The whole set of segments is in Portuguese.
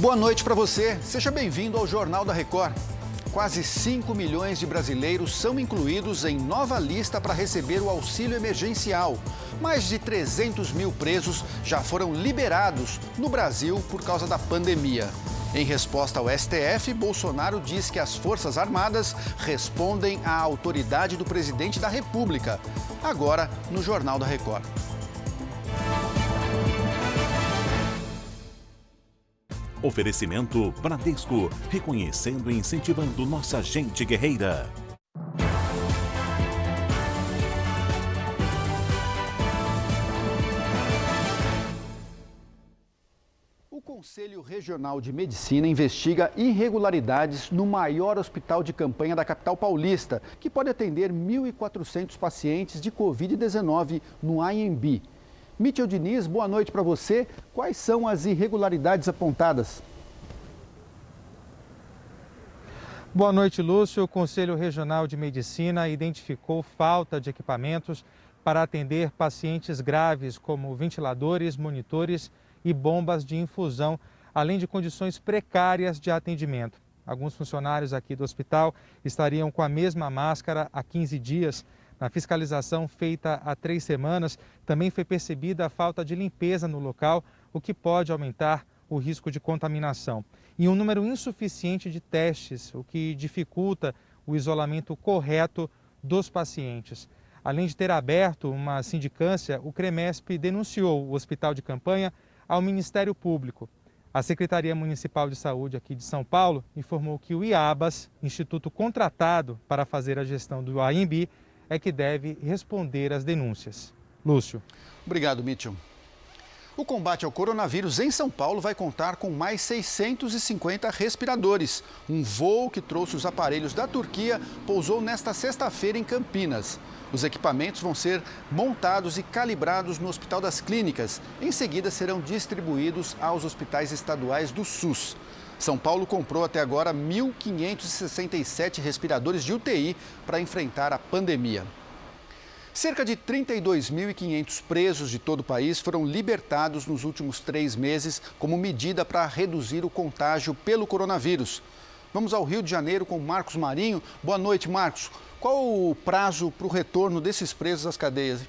Boa noite para você. Seja bem-vindo ao Jornal da Record. Quase 5 milhões de brasileiros são incluídos em nova lista para receber o auxílio emergencial. Mais de 300 mil presos já foram liberados no Brasil por causa da pandemia. Em resposta ao STF, Bolsonaro diz que as Forças Armadas respondem à autoridade do presidente da República. Agora, no Jornal da Record. Oferecimento Bradesco, reconhecendo e incentivando nossa gente guerreira. O Conselho Regional de Medicina investiga irregularidades no maior hospital de campanha da capital paulista, que pode atender 1.400 pacientes de Covid-19 no AMB. Mitchell Diniz, boa noite para você. Quais são as irregularidades apontadas? Boa noite, Lúcio. O Conselho Regional de Medicina identificou falta de equipamentos para atender pacientes graves, como ventiladores, monitores e bombas de infusão, além de condições precárias de atendimento. Alguns funcionários aqui do hospital estariam com a mesma máscara há 15 dias. Na fiscalização feita há 3 semanas, também foi percebida a falta de limpeza no local, o que pode aumentar o risco de contaminação. E um número insuficiente de testes, o que dificulta o isolamento correto dos pacientes. Além de ter aberto uma sindicância, o CREMESP denunciou o hospital de campanha ao Ministério Público. A Secretaria Municipal de Saúde aqui de São Paulo informou que o IABAS, instituto contratado para fazer a gestão do AMB, é que deve responder às denúncias. Lúcio. Obrigado, Mitchell. O combate ao coronavírus em São Paulo vai contar com mais 650 respiradores. Um voo que trouxe os aparelhos da Turquia pousou nesta sexta-feira em Campinas. Os equipamentos vão ser montados e calibrados no Hospital das Clínicas. Em seguida, serão distribuídos aos hospitais estaduais do SUS. São Paulo comprou até agora 1.567 respiradores de UTI para enfrentar a pandemia. Cerca de 32.500 presos de todo o país foram libertados nos últimos 3 meses como medida para reduzir o contágio pelo coronavírus. Vamos ao Rio de Janeiro com Marcos Marinho. Boa noite, Marcos. Qual o prazo para o retorno desses presos às cadeias?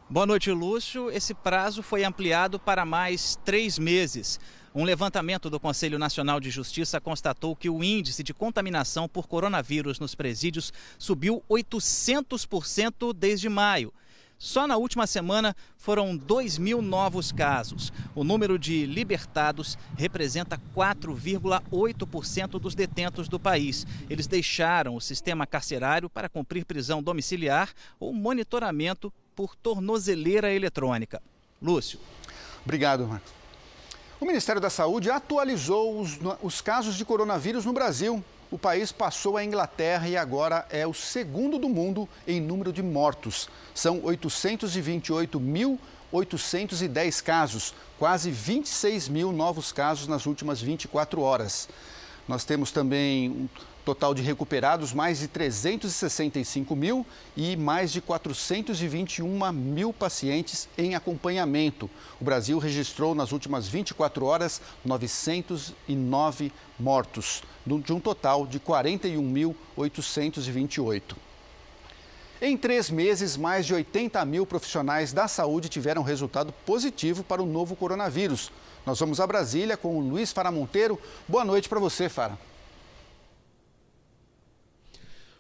Boa noite, Lúcio. Esse prazo foi ampliado para mais 3 meses. Um levantamento do Conselho Nacional de Justiça constatou que o índice de contaminação por coronavírus nos presídios subiu 800% desde maio. Só na última semana foram 2.000 novos casos. O número de libertados representa 4,8% dos detentos do país. Eles deixaram o sistema carcerário para cumprir prisão domiciliar ou monitoramento por tornozeleira eletrônica. Lúcio. Obrigado, Marcos. O Ministério da Saúde atualizou os casos de coronavírus no Brasil. O país passou a Inglaterra e agora é o segundo do mundo em número de mortos. São 828.810 casos, quase 26 mil novos casos nas últimas 24 horas. Nós temos também um total de recuperados, mais de 365 mil e mais de 421 mil pacientes em acompanhamento. O Brasil registrou nas últimas 24 horas 909 mortos, de um total de 41.828. Em 3 meses, mais de 80 mil profissionais da saúde tiveram resultado positivo para o novo coronavírus. Nós vamos a Brasília com o Luiz Fara Monteiro. Boa noite para você, Fara.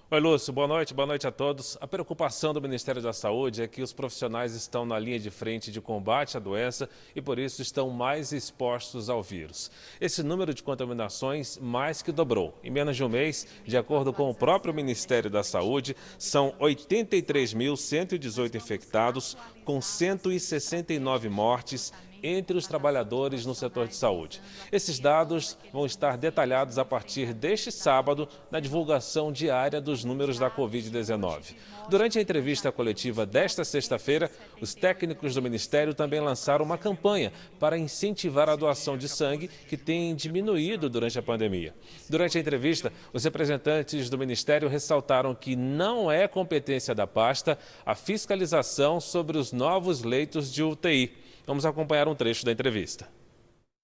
Oi, Lúcio. Boa noite a todos. A preocupação do Ministério da Saúde é que os profissionais estão na linha de frente de combate à doença e, por isso, estão mais expostos ao vírus. Esse número de contaminações mais que dobrou. Em menos de um mês, de acordo com o próprio Ministério da Saúde, são 83.118 infectados, com 169 mortes entre os trabalhadores no setor de saúde. Esses dados vão estar detalhados a partir deste sábado na divulgação diária dos números da Covid-19. Durante a entrevista coletiva desta sexta-feira, os técnicos do Ministério também lançaram uma campanha para incentivar a doação de sangue, que tem diminuído durante a pandemia. Durante a entrevista, os representantes do Ministério ressaltaram que não é competência da pasta a fiscalização sobre os novos leitos de UTI. Vamos acompanhar um um trecho da entrevista.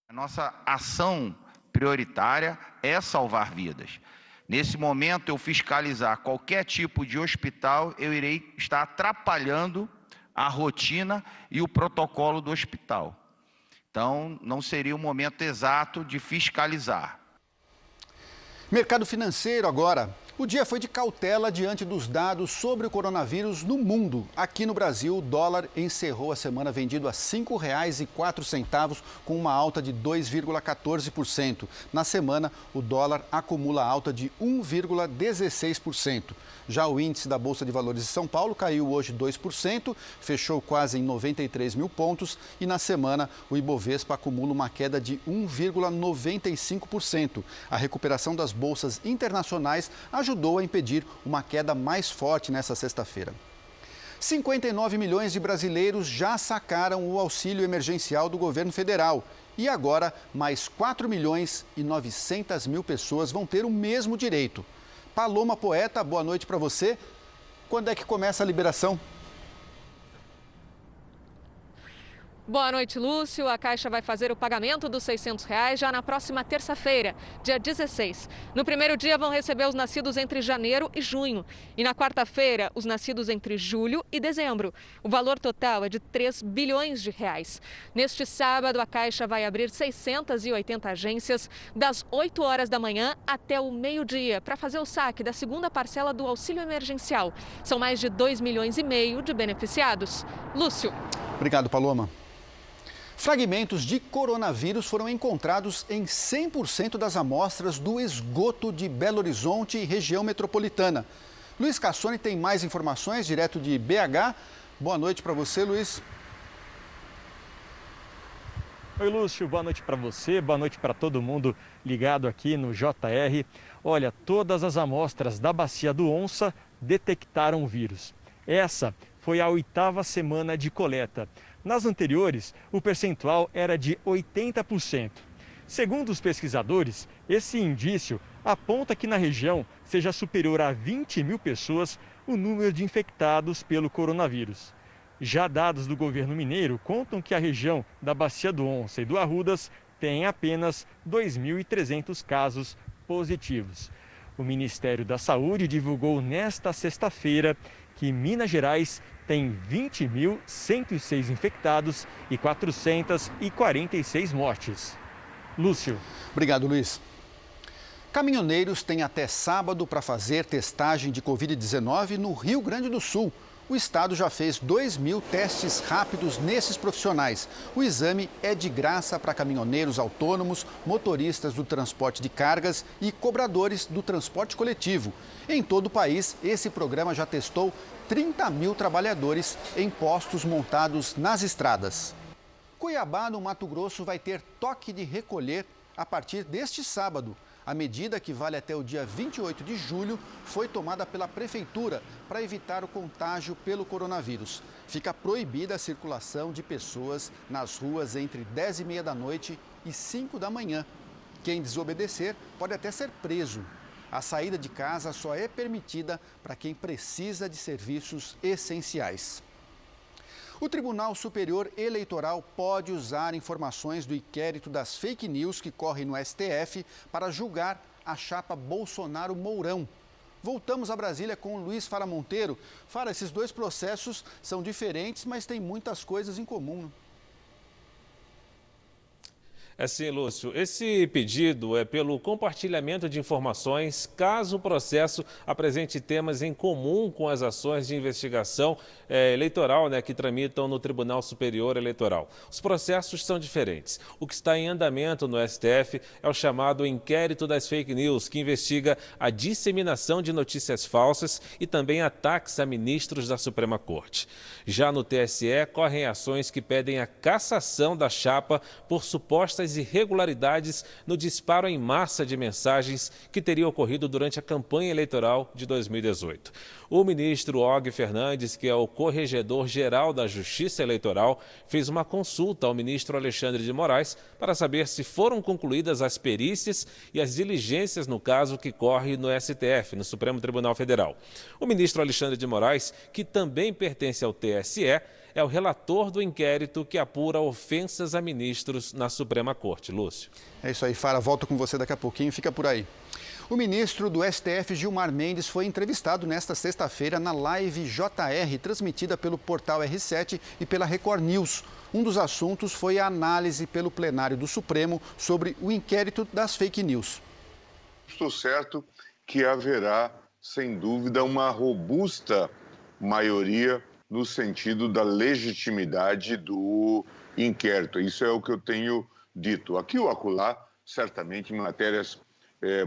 A nossa ação prioritária é salvar vidas. Nesse momento, eu fiscalizar qualquer tipo de hospital, eu irei estar atrapalhando a rotina e o protocolo do hospital. Então, não seria o momento exato de fiscalizar. Mercado financeiro agora. O dia foi de cautela diante dos dados sobre o coronavírus no mundo. Aqui no Brasil, o dólar encerrou a semana vendido a R$ 5,04, com uma alta de 2,14%. Na semana, o dólar acumula alta de 1,16%. Já o índice da Bolsa de Valores de São Paulo caiu hoje 2%, fechou quase em 93 mil pontos e na semana o Ibovespa acumula uma queda de 1,95%. A recuperação das bolsas internacionais ajudou a impedir uma queda mais forte nesta sexta-feira. 59 milhões de brasileiros já sacaram o auxílio emergencial do governo federal. E agora, mais 4 milhões e 900 mil pessoas vão ter o mesmo direito. Paloma Poeta, boa noite para você. Quando é que começa a liberação? Boa noite, Lúcio. A Caixa vai fazer o pagamento dos R$ 600 já na próxima terça-feira, dia 16. No primeiro dia vão receber os nascidos entre janeiro e junho. E na quarta-feira, os nascidos entre julho e dezembro. O valor total é de 3 bilhões de reais. Neste sábado, a Caixa vai abrir 680 agências das 8 horas da manhã até o meio-dia para fazer o saque da segunda parcela do auxílio emergencial. São mais de 2,5 milhões de beneficiados. Lúcio. Obrigado, Paloma. Fragmentos de coronavírus foram encontrados em 100% das amostras do esgoto de Belo Horizonte e região metropolitana. Luiz Cassoni tem mais informações direto de BH. Boa noite para você, Luiz. Oi, Lúcio, boa noite para você, boa noite para todo mundo ligado aqui no JR. Olha, todas as amostras da Bacia do Onça detectaram o vírus. Essa foi a 8ª semana de coleta. Nas anteriores, o percentual era de 80%. Segundo os pesquisadores, esse indício aponta que na região seja superior a 20 mil pessoas o número de infectados pelo coronavírus. Já dados do governo mineiro contam que a região da Bacia do Onça e do Arrudas tem apenas 2.300 casos positivos. O Ministério da Saúde divulgou nesta sexta-feira que Minas Gerais tem 20.106 infectados e 446 mortes. Lúcio. Obrigado, Luiz. Caminhoneiros têm até sábado para fazer testagem de Covid-19 no Rio Grande do Sul. O estado já fez 2.000 testes rápidos nesses profissionais. O exame é de graça para caminhoneiros autônomos, motoristas do transporte de cargas e cobradores do transporte coletivo. Em todo o país, esse programa já testou 30 mil trabalhadores em postos montados nas estradas. Cuiabá, no Mato Grosso, vai ter toque de recolher a partir deste sábado. A medida, que vale até o dia 28 de julho, foi tomada pela Prefeitura para evitar o contágio pelo coronavírus. Fica proibida a circulação de pessoas nas ruas entre 10h30 da noite e 5 da manhã. Quem desobedecer pode até ser preso. A saída de casa só é permitida para quem precisa de serviços essenciais. O Tribunal Superior Eleitoral pode usar informações do inquérito das fake news que corre no STF para julgar a chapa Bolsonaro-Mourão. Voltamos a Brasília com Luiz Fara Monteiro. Fara, esses dois processos são diferentes, mas têm muitas coisas em comum. É sim, Lúcio. Esse pedido é pelo compartilhamento de informações caso o processo apresente temas em comum com as ações de investigação eleitoral, que tramitam no Tribunal Superior Eleitoral. Os processos são diferentes. O que está em andamento no STF é o chamado inquérito das fake news, que investiga a disseminação de notícias falsas e também ataques a ministros da Suprema Corte. Já no TSE, correm ações que pedem a cassação da chapa por supostas irregularidades no disparo em massa de mensagens que teria ocorrido durante a campanha eleitoral de 2018. O ministro Og Fernandes, que é o corregedor-geral da Justiça Eleitoral, fez uma consulta ao ministro Alexandre de Moraes para saber se foram concluídas as perícias e as diligências no caso que corre no STF, no Supremo Tribunal Federal. O ministro Alexandre de Moraes, que também pertence ao TSE, é o relator do inquérito que apura ofensas a ministros na Suprema Corte. Lúcio. É isso aí, Fara. Volto com você daqui a pouquinho. Fica por aí. O ministro do STF, Gilmar Mendes, foi entrevistado nesta sexta-feira na live JR, transmitida pelo portal R7 e pela Record News. Um dos assuntos foi a análise pelo plenário do Supremo sobre o inquérito das fake news. Estou certo que haverá, sem dúvida, uma robusta maioria no sentido da legitimidade do inquérito. Isso é o que eu tenho dito. Aqui ou acolá, certamente, em matérias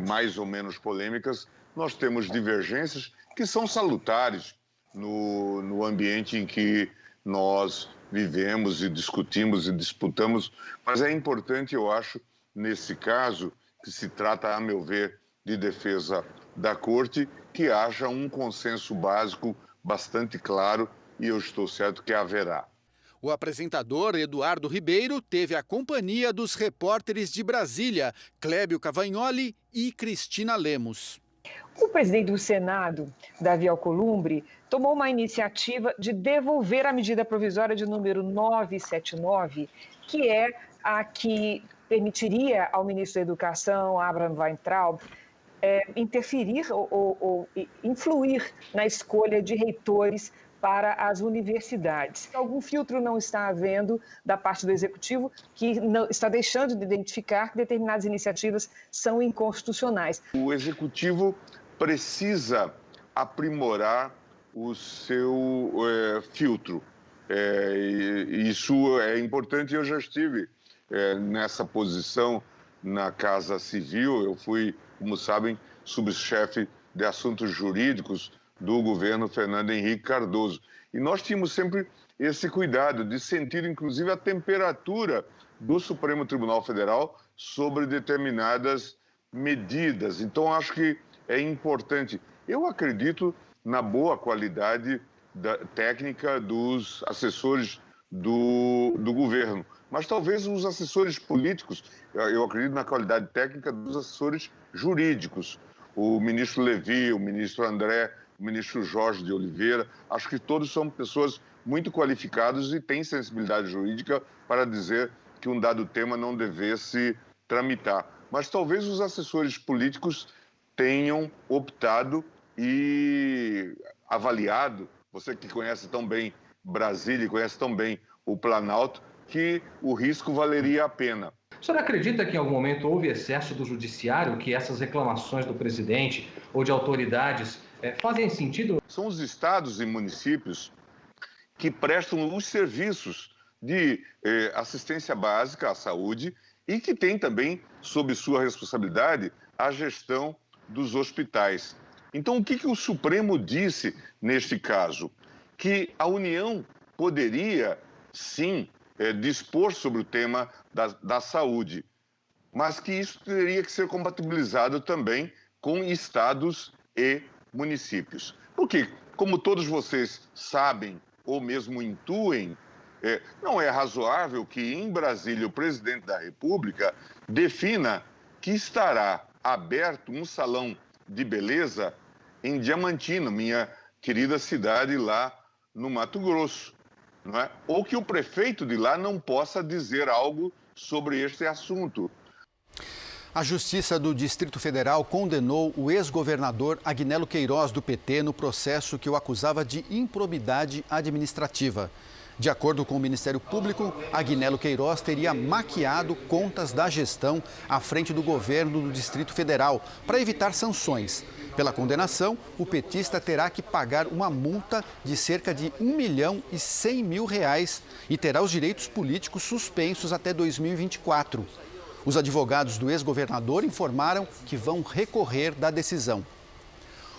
mais ou menos polêmicas, nós temos divergências que são salutares no ambiente em que nós vivemos e discutimos e disputamos, mas é importante, eu acho, nesse caso, que se trata, a meu ver, de defesa da Corte, que haja um consenso básico bastante claro e eu estou certo que haverá. O apresentador Eduardo Ribeiro teve a companhia dos repórteres de Brasília, Clébio Cavagnoli e Cristina Lemos. O presidente do Senado, Davi Alcolumbre, tomou uma iniciativa de devolver a medida provisória de número 979, que é a que permitiria ao ministro da Educação, Abraham Weintraub, interferir ou influir na escolha de reitores para as universidades. Algum filtro não está havendo da parte do Executivo, que não, está deixando de identificar que determinadas iniciativas são inconstitucionais. O Executivo precisa aprimorar o seu filtro. Isso é importante. Eu já estive nessa posição na Casa Civil. Eu fui, como sabem, subchefe de assuntos jurídicos do governo Fernando Henrique Cardoso. E nós tínhamos sempre esse cuidado de sentir, inclusive, a temperatura do Supremo Tribunal Federal sobre determinadas medidas. Então, acho que é importante. Eu acredito na boa qualidade técnica dos assessores do governo, mas talvez os assessores políticos, eu acredito na qualidade técnica dos assessores jurídicos. O ministro Levi, o ministro André, o ministro Jorge de Oliveira, acho que todos são pessoas muito qualificadas e têm sensibilidade jurídica para dizer que um dado tema não devesse tramitar. Mas talvez os assessores políticos tenham optado e avaliado, você que conhece tão bem Brasília e conhece tão bem o Planalto, que o risco valeria a pena. O senhor acredita que em algum momento houve excesso do judiciário, que essas reclamações do presidente ou de autoridades fazem sentido? São os estados e municípios que prestam os serviços de assistência básica à saúde e que têm também, sob sua responsabilidade, a gestão dos hospitais. Então, o que o Supremo disse neste caso? Que a União poderia, sim, dispor sobre o tema da saúde, mas que isso teria que ser compatibilizado também com estados e municípios. Porque, como todos vocês sabem ou mesmo intuem, não é razoável que em Brasília o presidente da República defina que estará aberto um salão de beleza em Diamantina, minha querida cidade lá no Mato Grosso. Não é? Ou que o prefeito de lá não possa dizer algo sobre este assunto. A Justiça do Distrito Federal condenou o ex-governador Agnello Queiroz, do PT, no processo que o acusava de improbidade administrativa. De acordo com o Ministério Público, Agnello Queiroz teria maquiado contas da gestão à frente do governo do Distrito Federal para evitar sanções. Pela condenação, o petista terá que pagar uma multa de cerca de R$ 1.100.000 e terá os direitos políticos suspensos até 2024. Os advogados do ex-governador informaram que vão recorrer da decisão.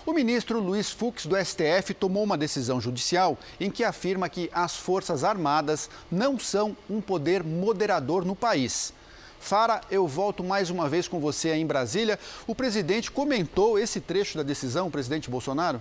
O ministro Luiz Fux, do STF, tomou uma decisão judicial em que afirma que as Forças Armadas não são um poder moderador no país. Fara, eu volto mais uma vez com você aí em Brasília. O presidente comentou esse trecho da decisão, o presidente Bolsonaro?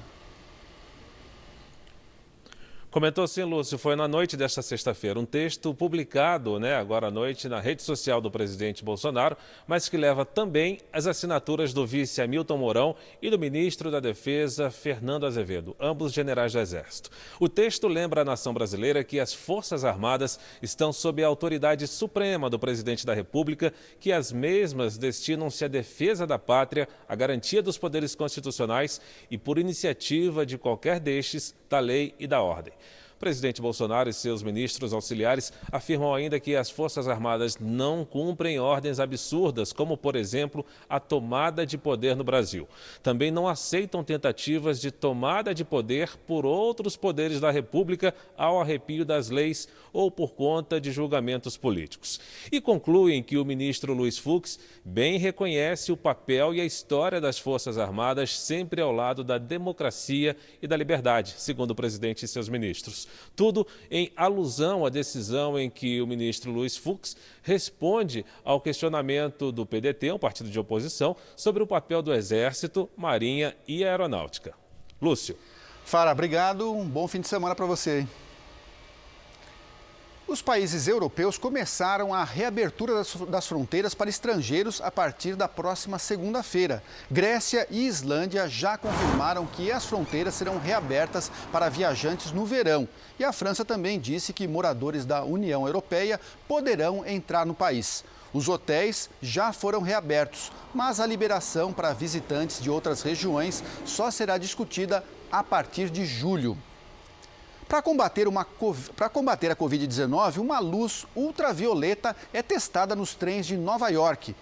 Comentou sim, Lúcio, foi na noite desta sexta-feira. Um texto publicado, agora à noite, na rede social do presidente Bolsonaro, mas que leva também as assinaturas do vice Hamilton Mourão e do ministro da Defesa, Fernando Azevedo, ambos generais do Exército. O texto lembra à nação brasileira que as Forças Armadas estão sob a autoridade suprema do presidente da República, que as mesmas destinam-se à defesa da pátria, à garantia dos poderes constitucionais e por iniciativa de qualquer destes, da lei e da ordem. O presidente Bolsonaro e seus ministros auxiliares afirmam ainda que as Forças Armadas não cumprem ordens absurdas, como, por exemplo, a tomada de poder no Brasil. Também não aceitam tentativas de tomada de poder por outros poderes da República ao arrepio das leis ou por conta de julgamentos políticos. E concluem que o ministro Luiz Fux bem reconhece o papel e a história das Forças Armadas sempre ao lado da democracia e da liberdade, segundo o presidente e seus ministros. Tudo em alusão à decisão em que o ministro Luiz Fux responde ao questionamento do PDT, um partido de oposição, sobre o papel do Exército, Marinha e Aeronáutica. Lúcio. Fara, obrigado. Um bom fim de semana para você. Os países europeus começaram a reabertura das fronteiras para estrangeiros a partir da próxima segunda-feira. Grécia e Islândia já confirmaram que as fronteiras serão reabertas para viajantes no verão. E a França também disse que moradores da União Europeia poderão entrar no país. Os hotéis já foram reabertos, mas a liberação para visitantes de outras regiões só será discutida a partir de julho. Para combater a Covid-19, uma luz ultravioleta é testada nos trens de Nova York.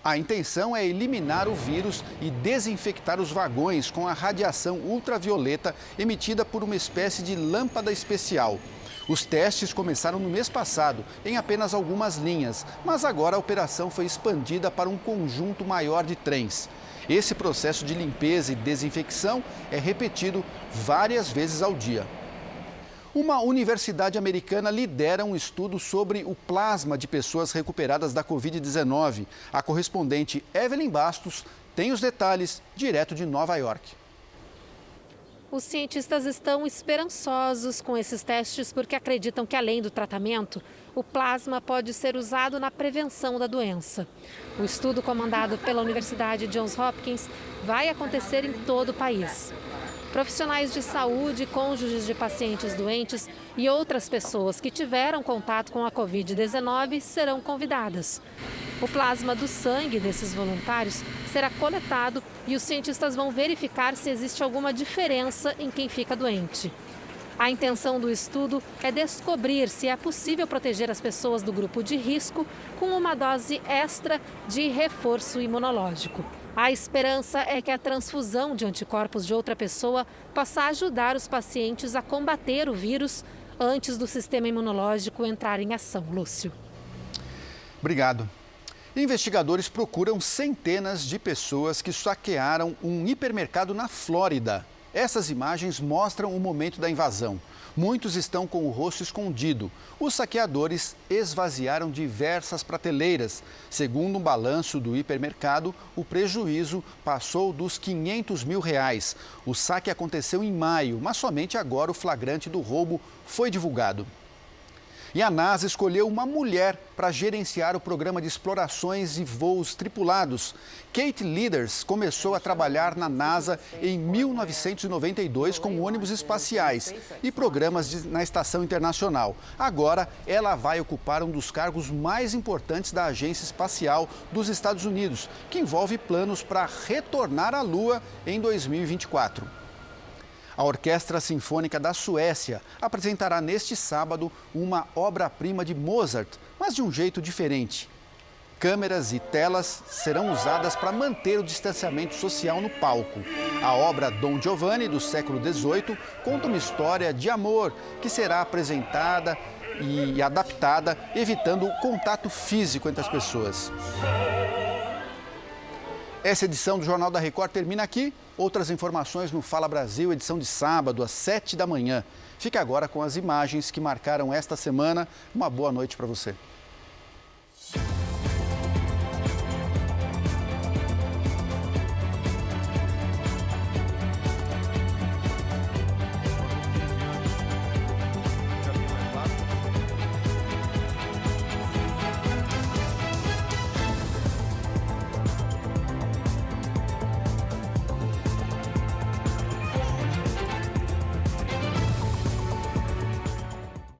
A intenção é eliminar o vírus e desinfectar os vagões com a radiação ultravioleta emitida por uma espécie de lâmpada especial. Os testes começaram no mês passado, em apenas algumas linhas, mas agora a operação foi expandida para um conjunto maior de trens. Esse processo de limpeza e desinfecção é repetido várias vezes ao dia. Uma universidade americana lidera um estudo sobre o plasma de pessoas recuperadas da Covid-19. A correspondente Evelyn Bastos tem os detalhes direto de Nova York. Os cientistas estão esperançosos com esses testes porque acreditam que, além do tratamento, o plasma pode ser usado na prevenção da doença. O estudo, comandado pela Universidade Johns Hopkins, vai acontecer em todo o país. Profissionais de saúde, cônjuges de pacientes doentes e outras pessoas que tiveram contato com a Covid-19 serão convidadas. O plasma do sangue desses voluntários será coletado e os cientistas vão verificar se existe alguma diferença em quem fica doente. A intenção do estudo é descobrir se é possível proteger as pessoas do grupo de risco com uma dose extra de reforço imunológico. A esperança é que a transfusão de anticorpos de outra pessoa possa ajudar os pacientes a combater o vírus antes do sistema imunológico entrar em ação. Lúcio. Obrigado. Investigadores procuram centenas de pessoas que saquearam um hipermercado na Flórida. Essas imagens mostram o momento da invasão. Muitos estão com o rosto escondido. Os saqueadores esvaziaram diversas prateleiras. Segundo um balanço do hipermercado, o prejuízo passou dos R$500 mil. O saque aconteceu em maio, mas somente agora o flagrante do roubo foi divulgado. E a NASA escolheu uma mulher para gerenciar o programa de explorações e voos tripulados. Kate Leaders começou a trabalhar na NASA em 1992 com ônibus espaciais e programas na Estação Internacional. Agora, ela vai ocupar um dos cargos mais importantes da Agência Espacial dos Estados Unidos, que envolve planos para retornar à Lua em 2024. A Orquestra Sinfônica da Suécia apresentará neste sábado uma obra-prima de Mozart, mas de um jeito diferente. Câmeras e telas serão usadas para manter o distanciamento social no palco. A obra Dom Giovanni, do século XVIII, conta uma história de amor que será apresentada e adaptada, evitando o contato físico entre as pessoas. Essa edição do Jornal da Record termina aqui. Outras informações no Fala Brasil, edição de sábado, às 7 da manhã. Fique agora com as imagens que marcaram esta semana. Uma boa noite para você.